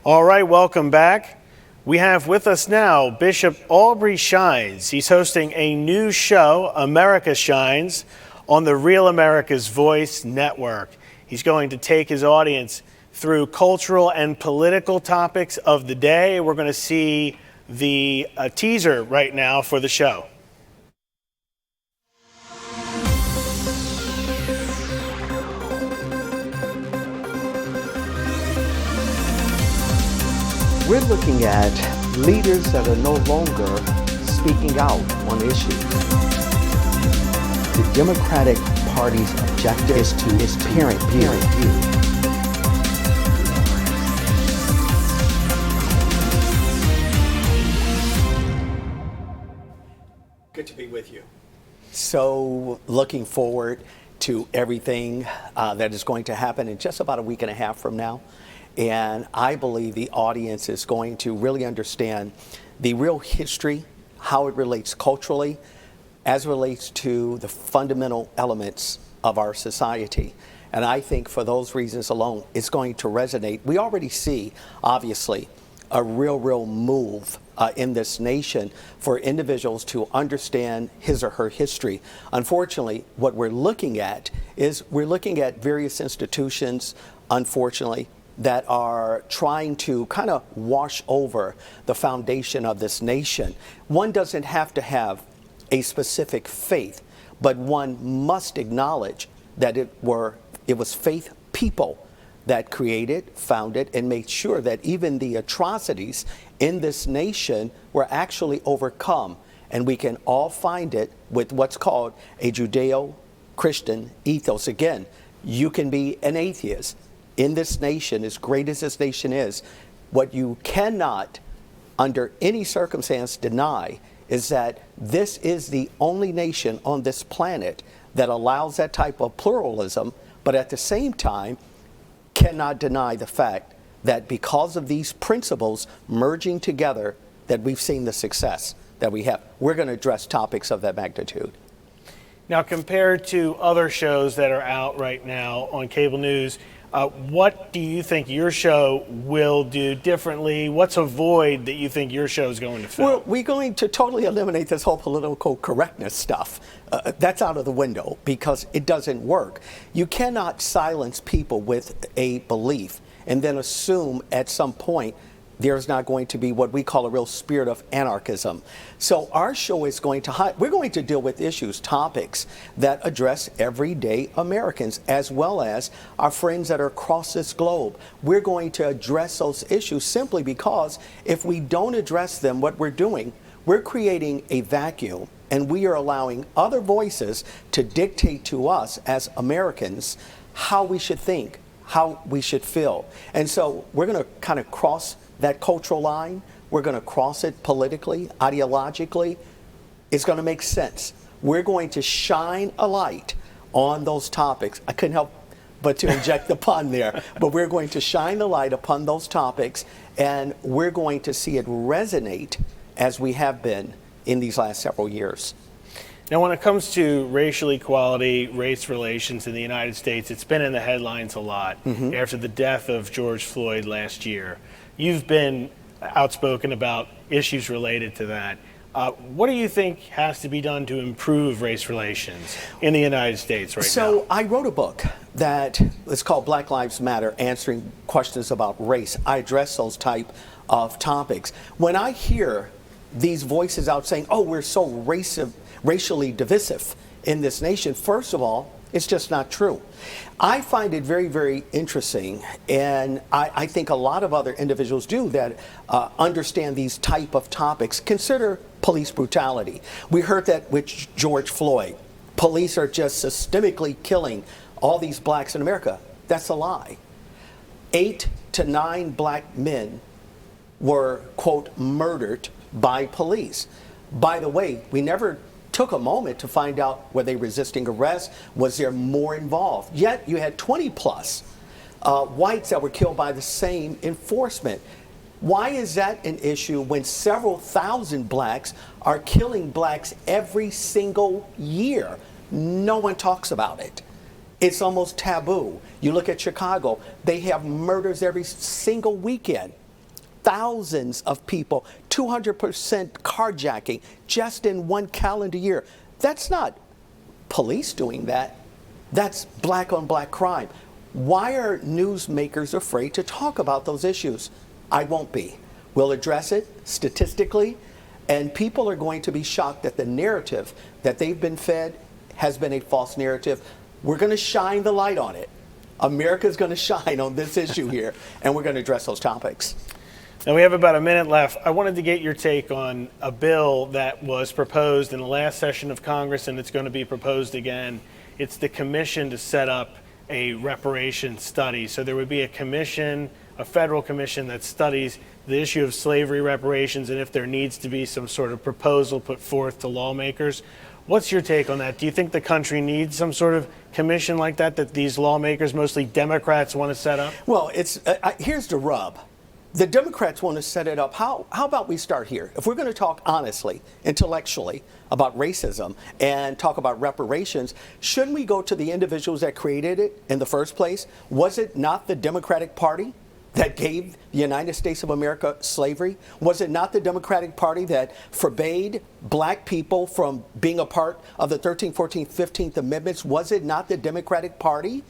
All right, welcome back. We have with us now Bishop Aubrey Shines. He's hosting a new show, America Shines, on the Real America's Voice Network. He's going to take his audience through cultural and political topics of the day. We're going to see the teaser right now for the show. We're looking at leaders that are no longer speaking out on issues. The Democratic Party's objective is to parent view. Good to be with you. So looking forward to everything that is going to happen in just about a week and a half from now. And I believe the audience is going to really understand the real history, how it relates culturally, as it relates to the fundamental elements of our society. And I think for those reasons alone, it's going to resonate. We already see, obviously, a real move in this nation for individuals to understand his or her history. Unfortunately, what we're looking at is various institutions, unfortunately, that are trying to kind of wash over the foundation of this nation. One doesn't have to have a specific faith, but one must acknowledge that it was faith people that created, founded, and made sure that even the atrocities in this nation were actually overcome. And we can all find it with what's called a Judeo-Christian ethos. Again, you can be an atheist. In this nation, as great as this nation is, what you cannot, under any circumstance, deny is that this is the only nation on this planet that allows that type of pluralism, but at the same time, cannot deny the fact that because of these principles merging together, that we've seen the success that we have. We're going to address topics of that magnitude. Now, compared to other shows that are out right now on cable news, what do you think your show will do differently? What's a void that you think your show is going to fill? Well, we're going to totally eliminate this whole political correctness stuff. That's out of the window because it doesn't work. You cannot silence people with a belief and then assume at some point there's not going to be what we call a real spirit of anarchism. So our show is we're going to deal with issues, topics that address everyday Americans, as well as our friends that are across this globe. We're going to address those issues simply because if we don't address them, what we're doing, we're creating a vacuum, and we are allowing other voices to dictate to us as Americans how we should think, how we should feel. And so we're going to kind of cross that cultural line. We're going to cross it politically, ideologically. It's going to make sense. We're going to shine a light on those topics. I couldn't help but to inject the pun there, but we're going to shine the light upon those topics, and we're going to see it resonate as we have been in these last several years. Now, when it comes to racial equality, race relations in the United States, it's been in the headlines a lot after the death of George Floyd last year. You've been outspoken about issues related to that. What do you think has to be done to improve race relations in the United States right now? So I wrote a book that is called Black Lives Matter, Answering Questions About Race. I address those type of topics. When I hear these voices out saying, oh, we're so racially divisive in this nation, first of all, it's just not true. I find it very interesting, and I think a lot of other individuals do that understand these type of topics. Consider police brutality. We heard that with George Floyd. Police are just systemically killing all these blacks in America. That's a lie. 8 to 9 black men were, quote, murdered by police. By the way, we never took a moment to find out, were they resisting arrest? Was there more involved? Yet you had 20 plus whites that were killed by the same enforcement. Why is that an issue when several thousand blacks are killing blacks every single year? No one talks about it. It's almost taboo. You look at Chicago, they have murders every single weekend. thousands of people, 200% carjacking just in one calendar year. That's not police doing that. That's black on black crime. Why are newsmakers afraid to talk about those issues? I won't be. We'll address it statistically, and people are going to be shocked that the narrative that they've been fed has been a false narrative. We're going to shine the light on it. America's going to shine on this issue here, and we're going to address those topics. Now we have about a minute left. I wanted to get your take on a bill that was proposed in the last session of Congress, and it's going to be proposed again. It's the commission to set up a reparations study. So there would be a commission, a federal commission that studies the issue of slavery reparations and if there needs to be some sort of proposal put forth to lawmakers. What's your take on that? Do you think the country needs some sort of commission like that these lawmakers, mostly Democrats, want to set up? Well, here's the rub. The Democrats want to set it up. How about we start here? If we're going to talk honestly, intellectually about racism and talk about reparations, shouldn't we go to the individuals that created it in the first place? Was it not the Democratic Party that gave the United States of America slavery? Was it not the Democratic Party that forbade black people from being a part of the 13th, 14th, 15th Amendments? Was it not the Democratic Party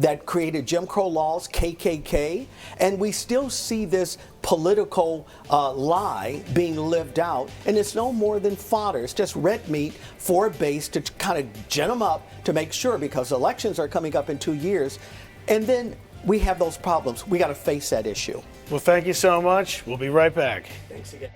that created Jim Crow laws, KKK? And we still see this political lie being lived out, and it's no more than fodder. It's just red meat for a base to kind of gin them up to make sure, because elections are coming up in 2 years, and then we have those problems. We got to face that issue. Well, thank you so much. We'll be right back. Thanks again.